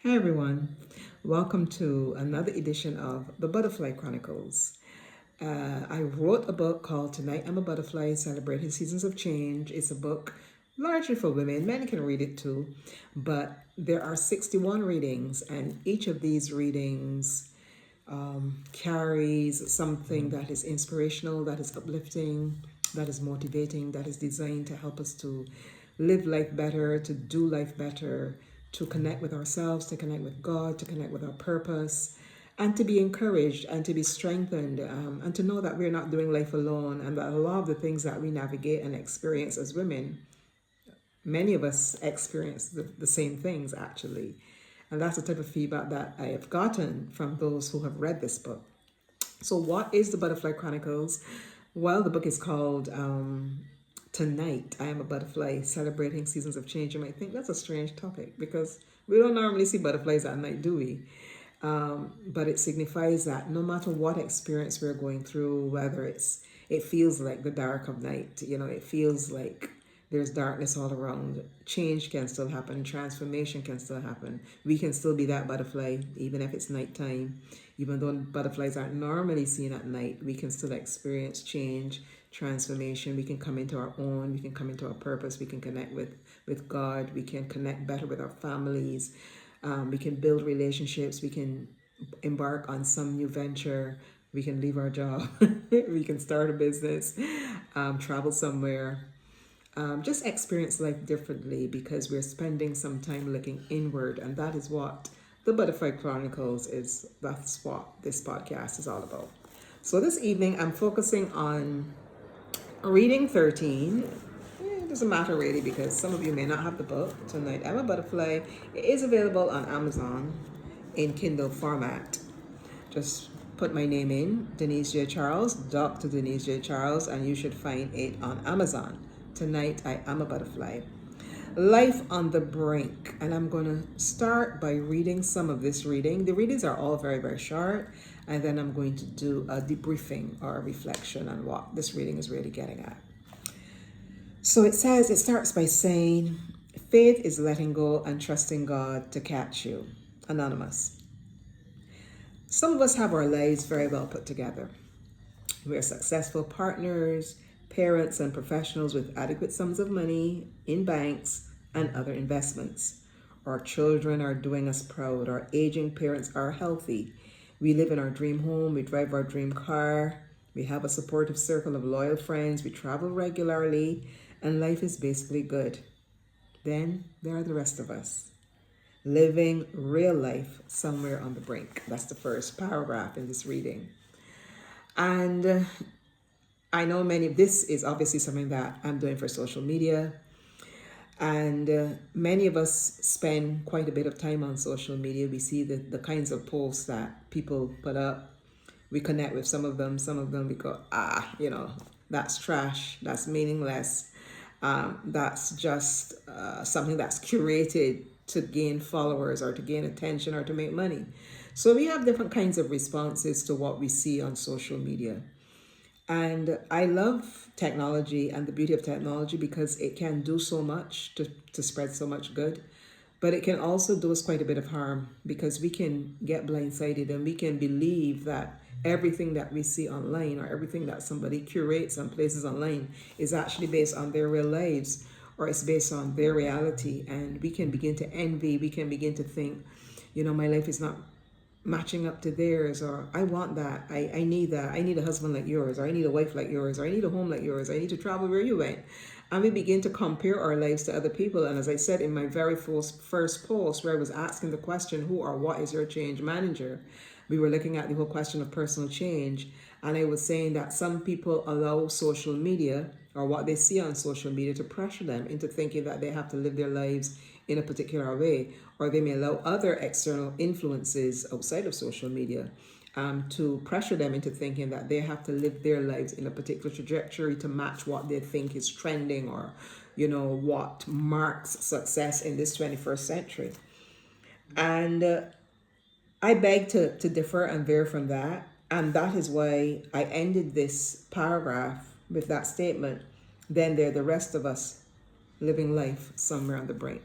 Hi everyone, welcome to another edition of the Butterfly Chronicles. I wrote a book called Tonight I'm a Butterfly Celebrating Seasons of Change. It's a book largely for women, men can read it too, but there are 61 readings, and each of these readings carries something that is inspirational, that is uplifting, that is motivating, that is designed to help us to live life better, to do life better, to connect with ourselves, to connect with God, to connect with our purpose, and to be encouraged and to be strengthened, and to know that we're not doing life alone, and that a lot of the things that we navigate and experience as women, many of us experience the same things actually. And that's the type of feedback that I have gotten from those who have read this book. So, what is the Butterfly Chronicles? Well, the book is called Tonight I Am a Butterfly Celebrating Seasons of Change. You might think that's a strange topic because we don't normally see butterflies at night, do we? But it signifies that no matter what experience we're going through, whether it feels like the dark of night, it feels like there's darkness all around, change can still happen, transformation can still happen. We can still be that butterfly, even if it's nighttime. Even though butterflies aren't normally seen at night, we can still experience change, transformation. We can come into our own, we can come into our purpose, we can connect with God, we can connect better with our families, we can build relationships, we can embark on some new venture, we can leave our job, we can start a business, travel somewhere, just experience life differently because we're spending some time looking inward, and that is what the Butterfly Chronicles is. That's what this podcast is all about. So this evening, I'm focusing on reading 13. It doesn't matter really because some of you may not have the book. Tonight I'm a Butterfly. It is available on Amazon in Kindle format. Just put my name in, Denise J. Charles, Dr. Denise J. Charles, and you should find it on Amazon. Tonight I Am a Butterfly. Life on the Brink. And I'm going to start by reading some of this reading. The readings are all very, very short. And then I'm going to do a debriefing or a reflection on what this reading is really getting at. So it starts by saying, faith is letting go and trusting God to catch you. Anonymous. Some of us have our lives very well put together. We are successful partners, parents, and professionals with adequate sums of money in banks and other investments. Our children are doing us proud. Our aging parents are healthy. We live in our dream home. We drive our dream car. We have a supportive circle of loyal friends. We travel regularly, and life is basically good. Then there are the rest of us, living real life somewhere on the brink. That's the first paragraph in this reading. And I know this is obviously something that I'm doing for social media. And many of us spend quite a bit of time on social media. We see the kinds of posts that people put up. We connect with some of them. Some of them we go, that's trash. That's meaningless. That's just something that's curated to gain followers or to gain attention or to make money. So we have different kinds of responses to what we see on social media. And I love technology and the beauty of technology because it can do so much to spread so much good. But it can also do us quite a bit of harm because we can get blindsided and we can believe that everything that we see online or everything that somebody curates and places online is actually based on their real lives or it's based on their reality. And we can begin to envy, we can begin to think, my life is not matching up to theirs, or I want that, I need that, I need a husband like yours, or I need a wife like yours, or I need a home like yours, I need to travel where you went. And we begin to compare our lives to other people. And as I said in my very first post where I was asking the question, who or what is your change manager, we were looking at the whole question of personal change. And I was saying that some people allow social media or what they see on social media to pressure them into thinking that they have to live their lives in a particular way, or they may allow other external influences outside of social media to pressure them into thinking that they have to live their lives in a particular trajectory to match what they think is trending or, what marks success in this 21st century. And I beg to differ and veer from that. And that is why I ended this paragraph with that statement. Then there are the rest of us living life somewhere on the brink.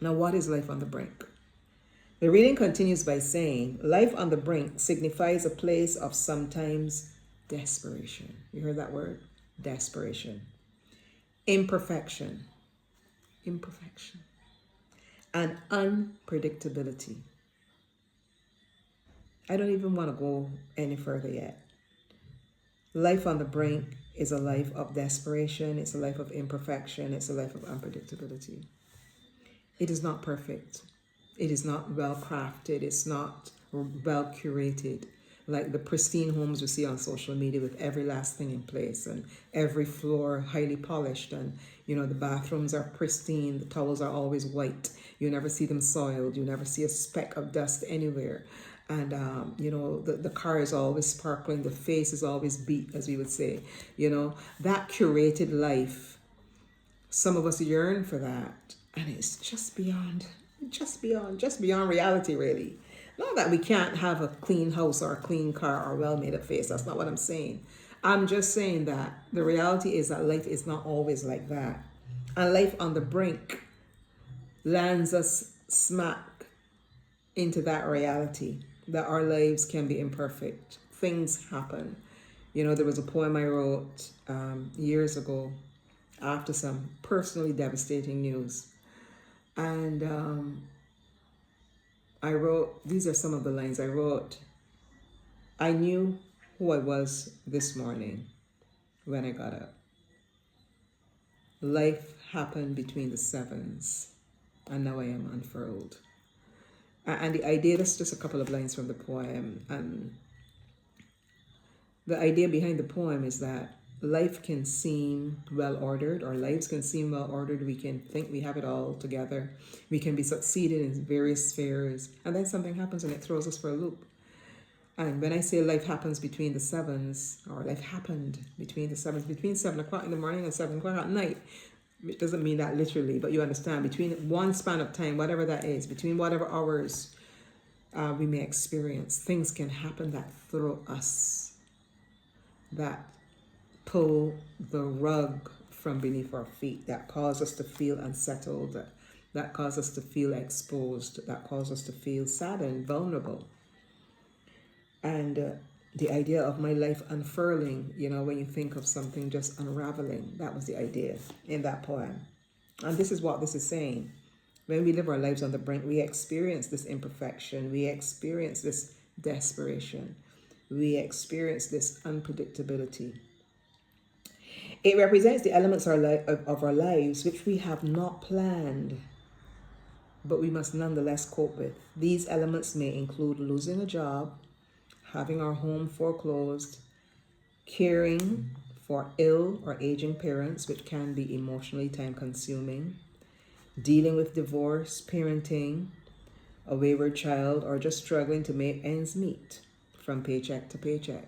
Now, what is life on the brink? The reading continues by saying, life on the brink signifies a place of sometimes desperation. You heard that word? Desperation. Imperfection. Imperfection. And unpredictability. I don't even want to go any further yet. Life on the brink is a life of desperation. It's a life of imperfection. It's a life of unpredictability. It is not perfect. It is not well crafted. It's not well curated. Like the pristine homes we see on social media with every last thing in place and every floor highly polished, and the bathrooms are pristine, the towels are always white. You never see them soiled. You never see a speck of dust anywhere. And the car is always sparkling, the face is always beat, as we would say. That curated life, some of us yearn for that, and it's just beyond reality, really. Not that we can't have a clean house or a clean car or a well made up face. That's not what I'm saying. I'm just saying that the reality is that life is not always like that. And life on the brink lands us smack into that reality, that our lives can be imperfect. Things happen. There was a poem I wrote years ago after some personally devastating news. And I wrote, these are some of the lines I wrote. I knew who I was this morning when I got up. Life happened between the sevens, and now I am unfurled. And the idea, that's just a couple of lines from the poem. And the idea behind the poem is that life can seem well ordered, our lives can seem well ordered. We can think we have it all together. We can be succeeded in various spheres. And then something happens and it throws us for a loop. And when I say life happens between the sevens, or life happened between the sevens, between 7 o'clock in the morning and 7 o'clock at night, it doesn't mean that literally, but you understand, between one span of time, whatever that is, between whatever hours we may experience, things can happen that throw us, that pull the rug from beneath our feet, that cause us to feel unsettled, that cause us to feel exposed, that cause us to feel sad and vulnerable. And the idea of my life unfurling, when you think of something just unraveling, that was the idea in that poem. And this is what this is saying. When we live our lives on the brink, we experience this imperfection, we experience this desperation, we experience this unpredictability. It represents the elements of our lives which we have not planned, but we must nonetheless cope with. These elements may include losing a job, having our home foreclosed, caring for ill or aging parents, which can be emotionally time-consuming, dealing with divorce, parenting a wayward child, or just struggling to make ends meet from paycheck to paycheck.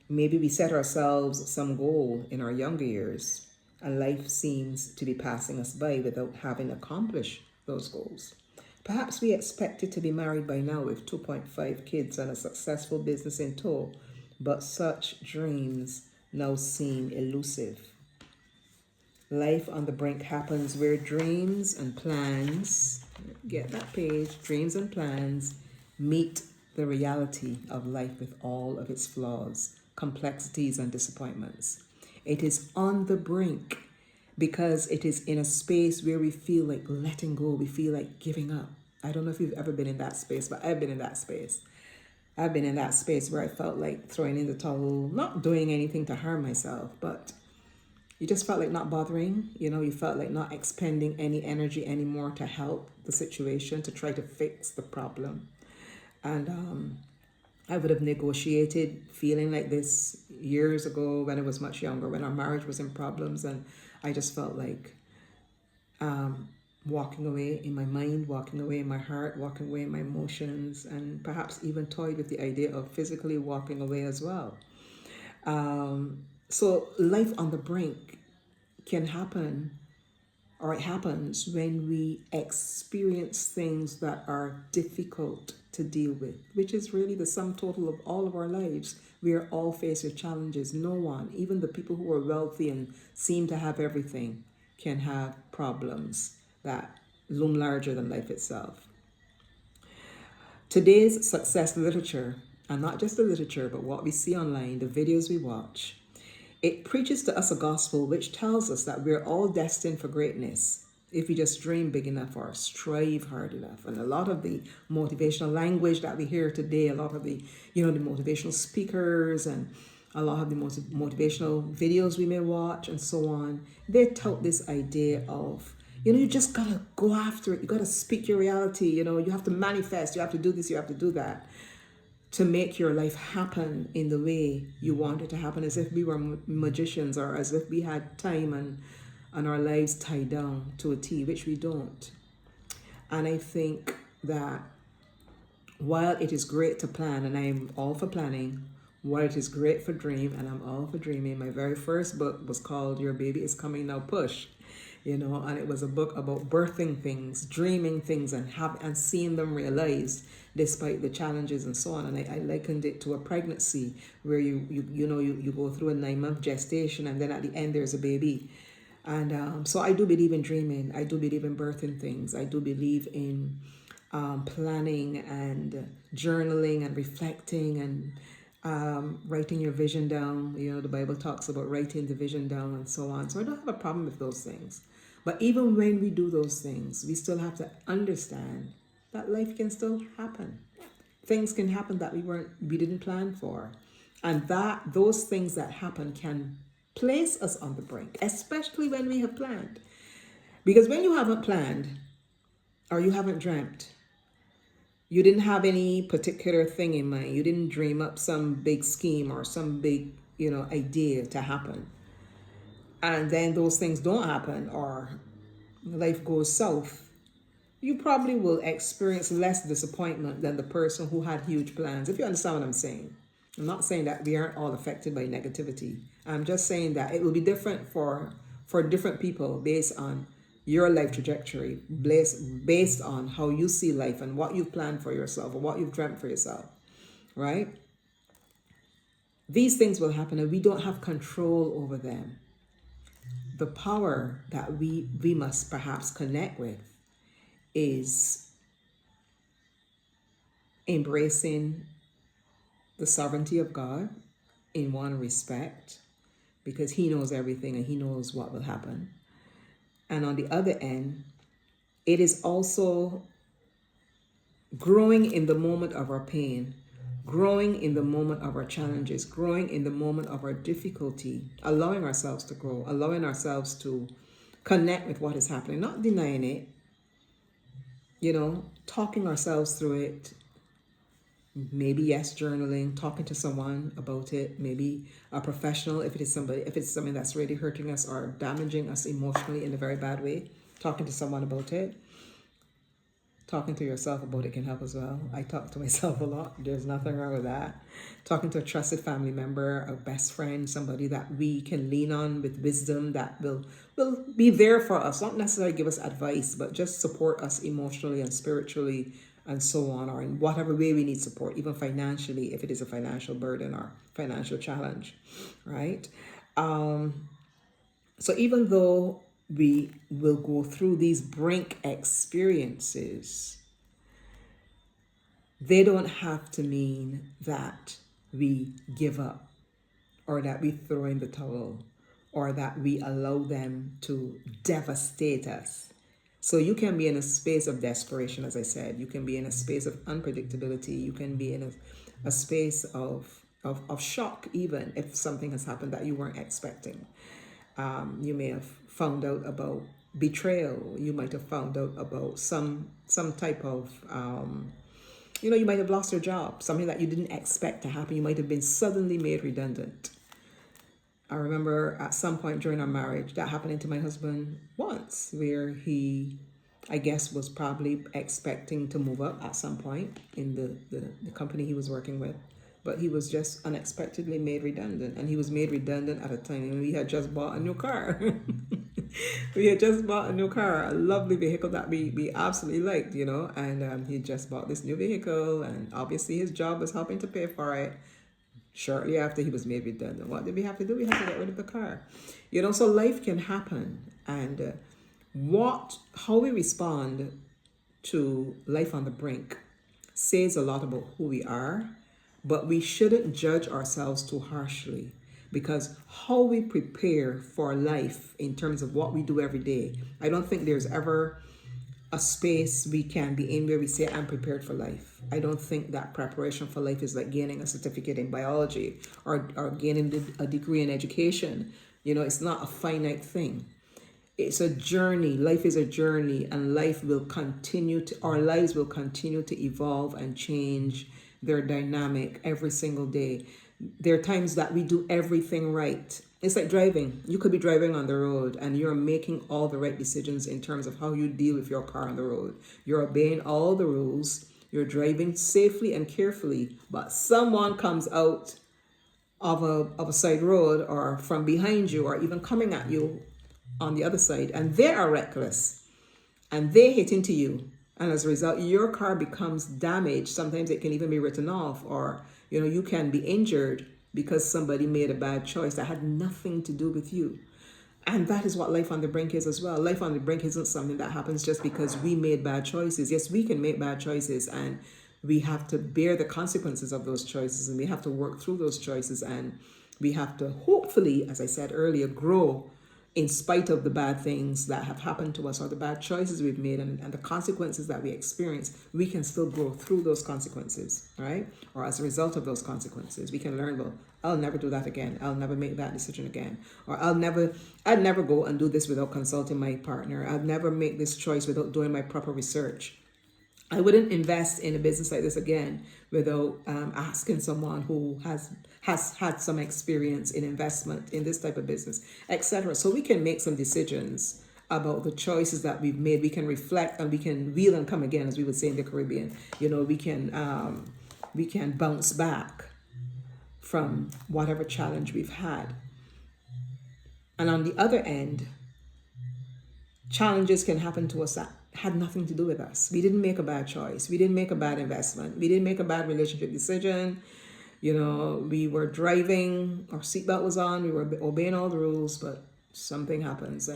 Maybe we set ourselves some goal in our younger years, and life seems to be passing us by without having accomplished those goals. Perhaps we expected to be married by now with 2.5 kids and a successful business in tow, but such dreams now seem elusive. Life on the brink happens where dreams and plans, get that page, dreams and plans meet the reality of life with all of its flaws, complexities, and disappointments. It is on the brink because it is in a space where we feel like letting go, we feel like giving up. I don't know if you've ever been in that space, but I've been in that space. I've been in that space where I felt like throwing in the towel, not doing anything to harm myself, but you just felt like not bothering. You felt like not expending any energy anymore to help the situation, to try to fix the problem. And I would have negotiated feeling like this years ago when I was much younger, when our marriage was in problems, and I just felt like walking away in my mind, walking away in my heart, walking away in my emotions, and perhaps even toyed with the idea of physically walking away as well. So life on the brink can happen, or it happens when we experience things that are difficult to deal with, which is really the sum total of all of our lives. We are all faced with challenges. No one, even the people who are wealthy and seem to have everything, can have problems that loom larger than life itself. Today's success literature, and not just the literature, but what we see online, the videos we watch, it preaches to us a gospel which tells us that we're all destined for greatness if we just dream big enough or strive hard enough. And a lot of the motivational language that we hear today, a lot of the, the motivational speakers and a lot of the motivational videos we may watch and so on, they tout this idea of, you just gotta go after it. You gotta speak your reality. You have to manifest. You have to do this. You have to do that to make your life happen in the way you want it to happen, as if we were magicians or as if we had time and our lives tied down to a T, which we don't. And I think that while it is great to plan, and I'm all for planning, while it is great for dream, and I'm all for dreaming, my very first book was called Your Baby Is Coming Now Push. And it was a book about birthing things, dreaming things, and seeing them realized despite the challenges and so on. And I likened it to a pregnancy where you go through a 9-month gestation, and then at the end there's a baby. And so I do believe in dreaming. I do believe in birthing things. I do believe in planning and journaling and reflecting and writing your vision down. The Bible talks about writing the vision down and so on. So I don't have a problem with those things. But even when we do those things, we still have to understand that life can still happen. Things can happen that we didn't plan for. And that those things that happen can place us on the brink, especially when we have planned. Because when you haven't planned or you haven't dreamt, you didn't have any particular thing in mind. You didn't dream up some big scheme or some big, idea to happen. And then those things don't happen or life goes south. You probably will experience less disappointment than the person who had huge plans, if you understand what I'm saying. I'm not saying that we aren't all affected by negativity. I'm just saying that it will be different for different people based on your life trajectory, based on how you see life and what you've planned for yourself or what you've dreamt for yourself, right? These things will happen and we don't have control over them. The power that we must perhaps connect with is embracing the sovereignty of God in one respect, because He knows everything and He knows what will happen. And on the other end, it is also growing in the moment of our pain, growing in the moment of our challenges, growing in the moment of our difficulty, allowing ourselves to grow, allowing ourselves to connect with what is happening, not denying it, talking ourselves through it. Maybe yes, journaling, talking to someone about it, maybe a professional if it's something that's really hurting us or damaging us emotionally in a very bad way, talking to someone about it. Talking to yourself about it can help as well. I talk to myself a lot. There's nothing wrong with that. Talking to a trusted family member, a best friend, somebody that we can lean on with wisdom that will be there for us, not necessarily give us advice, but just support us emotionally and spiritually and so on, or in whatever way we need support, even financially, if it is a financial burden or financial challenge, right? So even though we will go through these brink experiences, they don't have to mean that we give up or that we throw in the towel or that we allow them to devastate us. So you can be in a space of desperation, as I said. You can be in a space of unpredictability. You can be in a space of shock, even if something has happened that you weren't expecting. You may have found out about betrayal. You might have found out about some type of, you might have lost your job, something that you didn't expect to happen. You might have been suddenly made redundant. I remember at some point during our marriage, that happened to my husband once, where he, I guess, was probably expecting to move up at some point in the company he was working with. But he was just unexpectedly made redundant. And he was made redundant at a time when we had just bought a new car. We had just bought a new car, a lovely vehicle that we absolutely liked, And he just bought this new vehicle. And obviously his job was helping to pay for it. Shortly after he was made redundant, what did we have to do? We had to get rid of the car. So life can happen. And How we respond to life on the brink says a lot about who we are, but we shouldn't judge ourselves too harshly, because how we prepare for life in terms of what we do every day, I don't think there's ever a space we can be in where we say, I'm prepared for life. I don't think that preparation for life is like gaining a certificate in biology or gaining a degree in education. It's not a finite thing. It's a journey. Life is a journey, and our lives will continue to evolve and change their dynamic every single day. There are times that we do everything right. It's like driving. You could be driving on the road and you're making all the right decisions in terms of how you deal with your car on the road. You're obeying all the rules. You're driving safely and carefully, but someone comes out of a side road or from behind you or even coming at you on the other side, and they are reckless and they hit into you, and as a result your car becomes damaged. Sometimes it can even be written off, or you can be injured because somebody made a bad choice that had nothing to do with you. And that is what life on the brink is as well. Life on the brink isn't something that happens just because we made bad choices. Yes, we can make bad choices, and we have to bear the consequences of those choices, and we have to work through those choices, and we have to hopefully, as I said earlier, grow in spite of the bad things that have happened to us or the bad choices we've made, and the consequences that we experience. We can still grow through those consequences, right? Or as a result of those consequences, we can learn, well, I'll never do that again. I'll never make that decision again. Or I'd never go and do this without consulting my partner. I'd never make this choice without doing my proper research. I wouldn't invest in a business like this again without asking someone who has had some experience in investment in this type of business, etc. So we can make some decisions about the choices that we've made. We can reflect and we can wheel and come again, as we would say in the Caribbean. We can bounce back from whatever challenge we've had. And on the other end, challenges can happen to us that had nothing to do with us. We didn't make a bad choice. We didn't make a bad investment. We didn't make a bad relationship decision. We were driving, our seatbelt was on, we were obeying all the rules, but something happens,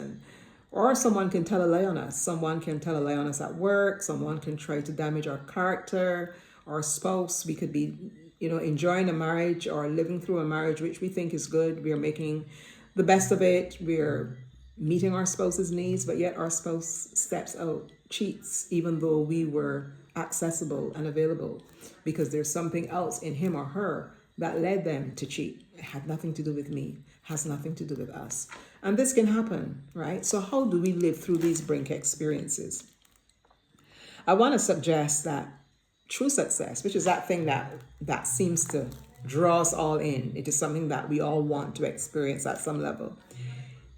or someone can tell a lie on us. Someone can tell a lie on us at work. Someone can try to damage our character, our spouse. We could be, enjoying a marriage or living through a marriage which we think is good. We are making the best of it. We're meeting our spouse's needs, but yet our spouse steps out, cheats, even though we were accessible and available, because there's something else in him or her that led them to cheat. It had nothing to do with me, has nothing to do with us. And this can happen, right? So how do we live through these brink experiences? I want to suggest that true success, which is that thing that seems to draw us all in, it is something that we all want to experience at some level.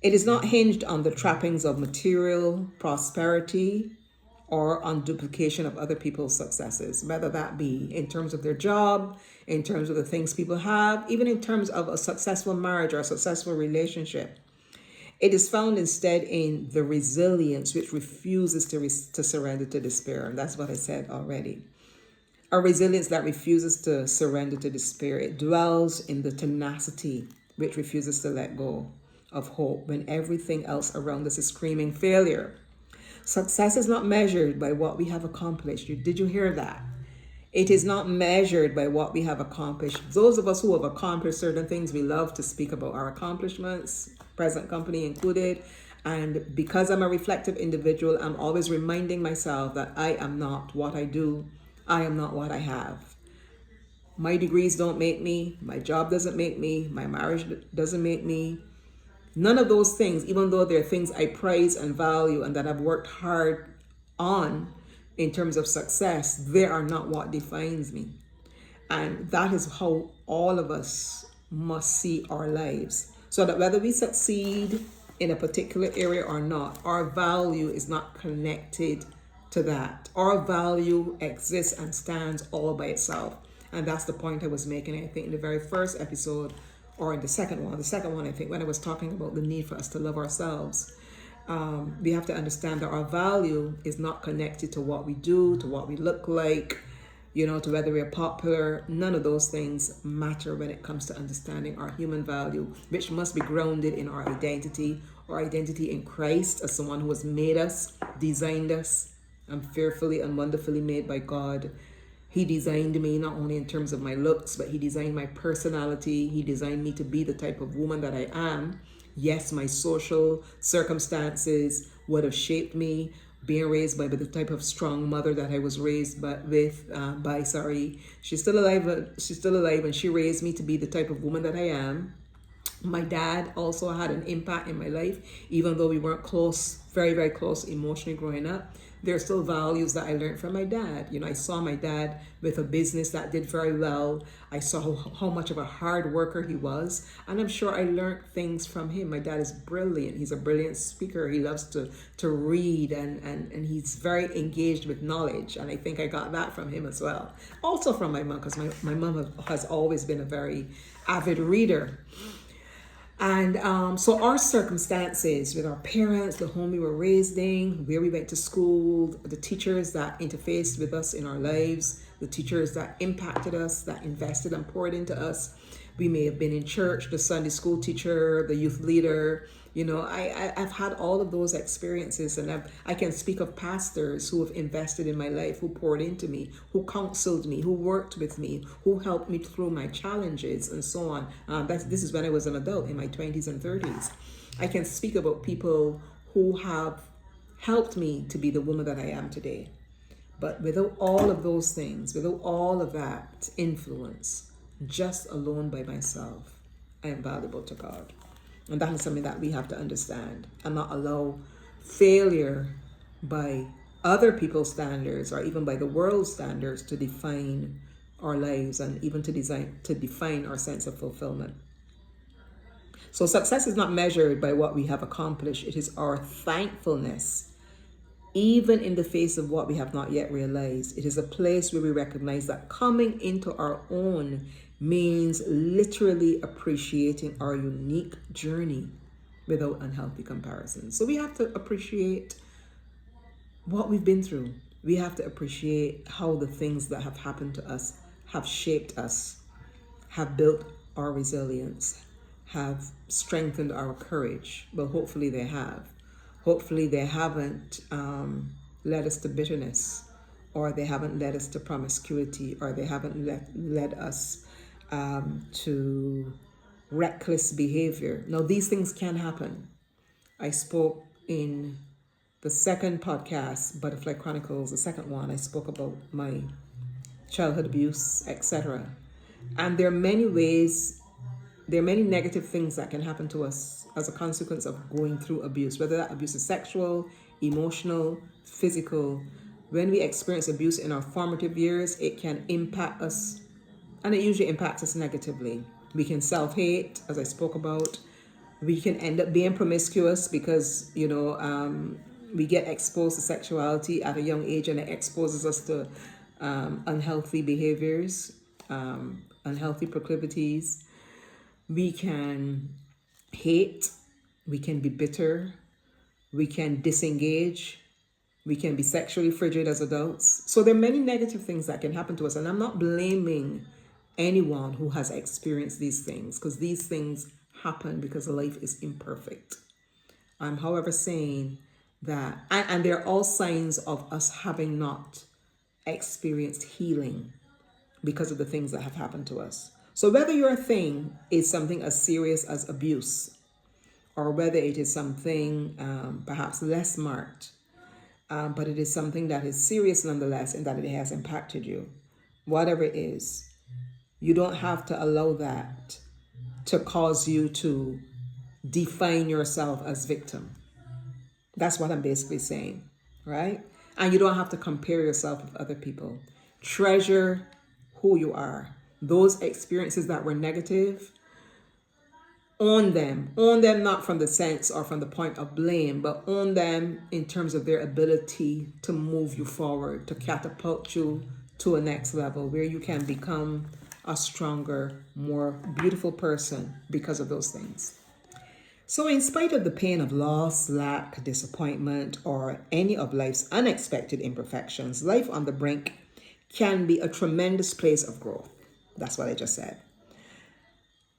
It is not hinged on the trappings of material prosperity or on duplication of other people's successes, whether that be in terms of their job, in terms of the things people have, even in terms of a successful marriage or a successful relationship. It is found instead in the resilience which refuses to surrender to despair. And that's what I said already. A resilience that refuses to surrender to despair. It dwells in the tenacity which refuses to let go of hope when everything else around us is screaming failure. Success is not measured by what we have accomplished. Did you hear that? It is not measured by what we have accomplished. Those of us who have accomplished certain things, we love to speak about our accomplishments, present company included. And because I'm a reflective individual, I'm always reminding myself that I am not what I do. I am not what I have. My degrees don't make me. My job doesn't make me. My marriage doesn't make me. None of those things, even though they're things I praise and value and that I've worked hard on in terms of success, they are not what defines me. And that is how all of us must see our lives. So that whether we succeed in a particular area or not, our value is not connected to that. Our value exists and stands all by itself. And that's the point I was making, I think, in the very first episode, or in the second one, I think, when I was talking about the need for us to love ourselves. We have to understand that our value is not connected to what we do, to what we look like, to whether we're popular. None of those things matter when it comes to understanding our human value, which must be grounded in our identity in Christ as someone who has made us, designed us. I'm fearfully and wonderfully made by God. He designed me not only in terms of my looks, but he designed my personality. He designed me to be the type of woman that I am. Yes, my social circumstances would have shaped me, being raised by the type of strong mother that I was raised by. She's still alive, and she raised me to be the type of woman that I am. My dad also had an impact in my life, even though we weren't close, very, very close emotionally growing up. There are still values that I learned from my dad. I saw my dad with a business that did very well. I saw how much of a hard worker he was. And I'm sure I learned things from him. My dad is brilliant. He's a brilliant speaker. He loves to read, and he's very engaged with knowledge. And I think I got that from him as well. Also from my mom, because my mom has always been a very avid reader. And so our circumstances with our parents, the home we were raised in, where we went to school, the teachers that interfaced with us in our lives, the teachers that impacted us, that invested and poured into us. We may have been in church, the Sunday school teacher, the youth leader. I've had all of those experiences, and I can speak of pastors who have invested in my life, who poured into me, who counseled me, who worked with me, who helped me through my challenges and so on. This is when I was an adult in my 20s and 30s. I can speak about people who have helped me to be the woman that I am today. But without all of those things, without all of that influence, just alone by myself, I am valuable to God. And that is something that we have to understand and not allow failure by other people's standards or even by the world's standards to define our lives and even to define our sense of fulfillment. So success is not measured by what we have accomplished. It is our thankfulness, even in the face of what we have not yet realized. It is a place where we recognize that coming into our own means literally appreciating our unique journey without unhealthy comparisons. So we have to appreciate what we've been through. We have to appreciate how the things that have happened to us have shaped us, have built our resilience, have strengthened our courage. Well, hopefully they have. Hopefully they haven't led us to bitterness, or they haven't led us to promiscuity, or they haven't led us to reckless behavior. Now, these things can happen. I spoke in the second podcast, Butterfly Chronicles, the second one, I spoke about my childhood abuse, etc. And there are many negative things that can happen to us as a consequence of going through abuse, whether that abuse is sexual, emotional, physical. When we experience abuse in our formative years, it can impact us, and it usually impacts us negatively. We can self-hate, as I spoke about. We can end up being promiscuous because, we get exposed to sexuality at a young age, and it exposes us to unhealthy behaviors, unhealthy proclivities. We can hate, we can be bitter, we can disengage, we can be sexually frigid as adults. So there are many negative things that can happen to us, and I'm not blaming anyone who has experienced these things, because these things happen because life is imperfect. I'm, however, saying that, and they're all signs of us having not experienced healing because of the things that have happened to us. So whether your thing is something as serious as abuse, or whether it is something perhaps less marked, but it is something that is serious nonetheless, and that it has impacted you, whatever it is, you don't have to allow that to cause you to define yourself as victim. That's what I'm basically saying, right? And you don't have to compare yourself with other people. Treasure who you are. Those experiences that were negative, own them. Own them not from the sense or from the point of blame, but own them in terms of their ability to move you forward, to catapult you to a next level where you can become a stronger, more beautiful person because of those things. So in spite of the pain of loss, lack, disappointment, or any of life's unexpected imperfections, life on the brink can be a tremendous place of growth. That's what I just said.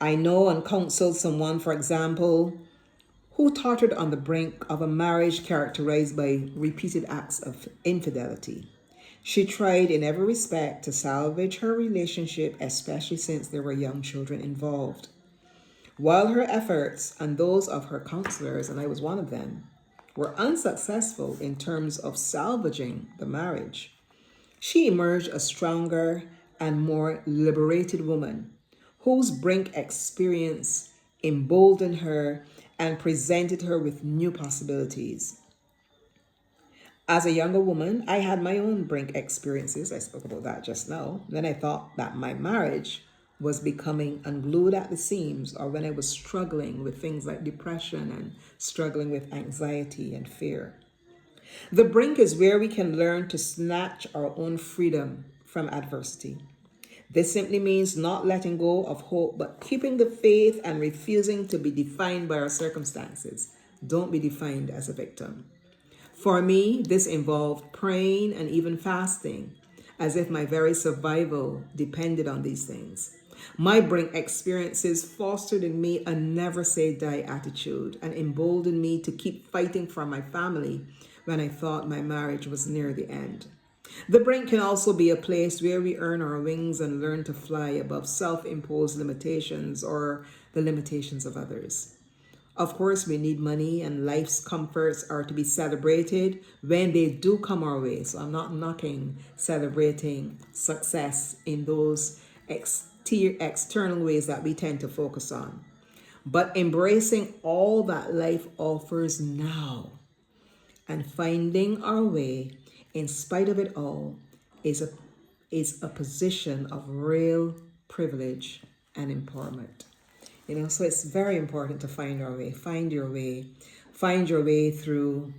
I know and counseled someone, for example, who tottered on the brink of a marriage characterized by repeated acts of infidelity. She tried in every respect to salvage her relationship, especially since there were young children involved. While her efforts and those of her counselors, and I was one of them, were unsuccessful in terms of salvaging the marriage, she emerged a stronger and more liberated woman whose brink experience emboldened her and presented her with new possibilities. As a younger woman, I had my own brink experiences. I spoke about that just now. Then I thought that my marriage was becoming unglued at the seams, or when I was struggling with things like depression and struggling with anxiety and fear. The brink is where we can learn to snatch our own freedom from adversity. This simply means not letting go of hope, but keeping the faith and refusing to be defined by our circumstances. Don't be defined as a victim. For me, this involved praying and even fasting, as if my very survival depended on these things. My brink experiences fostered in me a never say die attitude and emboldened me to keep fighting for my family when I thought my marriage was near the end. The brink can also be a place where we earn our wings and learn to fly above self-imposed limitations or the limitations of others. Of course, we need money, and life's comforts are to be celebrated when they do come our way. So I'm not knocking celebrating success in those external ways that we tend to focus on, but embracing all that life offers now and finding our way in spite of it all is a position of real privilege and empowerment. So it's very important to find our way. Find your way through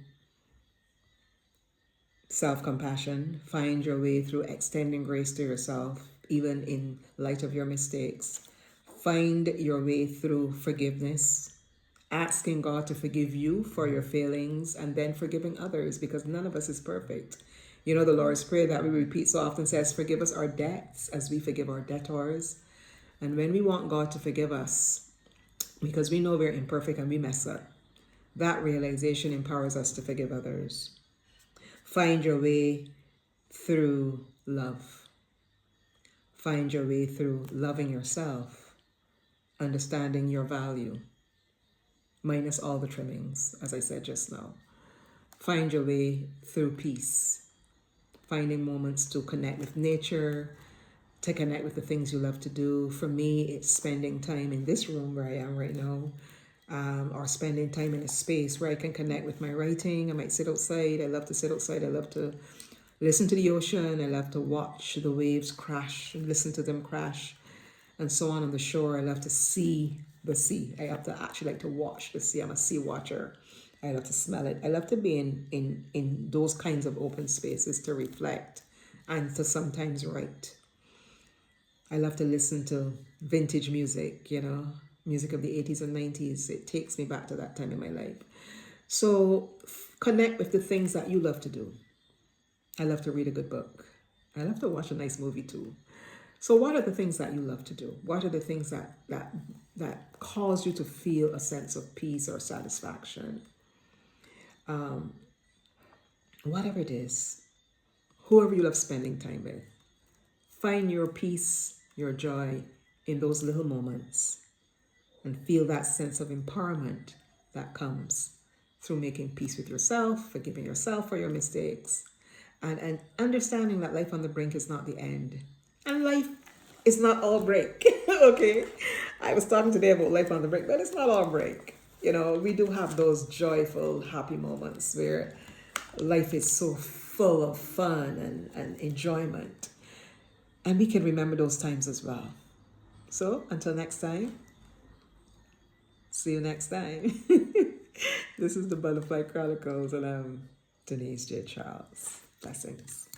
self-compassion. Find your way through extending grace to yourself, even in light of your mistakes. Find your way through forgiveness, asking God to forgive you for your failings and then forgiving others, because none of us is perfect. The Lord's Prayer that we repeat so often says, forgive us our debts as we forgive our debtors. And when we want God to forgive us, because we know we're imperfect and we mess up, that realization empowers us to forgive others. Find your way through love. Find your way through loving yourself, understanding your value, minus all the trimmings, as I said just now. Find your way through peace, finding moments to connect with nature, to connect with the things you love to do. For me, it's spending time in this room where I am right now, or spending time in a space where I can connect with my writing. I might sit outside. I love to sit outside. I love to listen to the ocean. I love to watch the waves crash and listen to them crash and so on the shore. I love to see the sea. I have to actually like to watch the sea. I'm a sea watcher. I love to smell it. I love to be in those kinds of open spaces to reflect and to sometimes write. I love to listen to vintage music, music of the 80s and 90s. It takes me back to that time in my life. So connect with the things that you love to do. I love to read a good book. I love to watch a nice movie too. So what are the things that you love to do? What are the things that cause you to feel a sense of peace or satisfaction? Whatever it is, whoever you love spending time with, find your peace, your joy in those little moments and feel that sense of empowerment that comes through making peace with yourself, forgiving yourself for your mistakes, and understanding that life on the brink is not the end. And life is not all break, okay? I was talking today about life on the brink, but it's not all break. We do have those joyful, happy moments where life is so full of fun and enjoyment. And we can remember those times as well. So until next time, see you next time. This is the Butterfly Chronicles, and I'm Denise J. Charles. Blessings.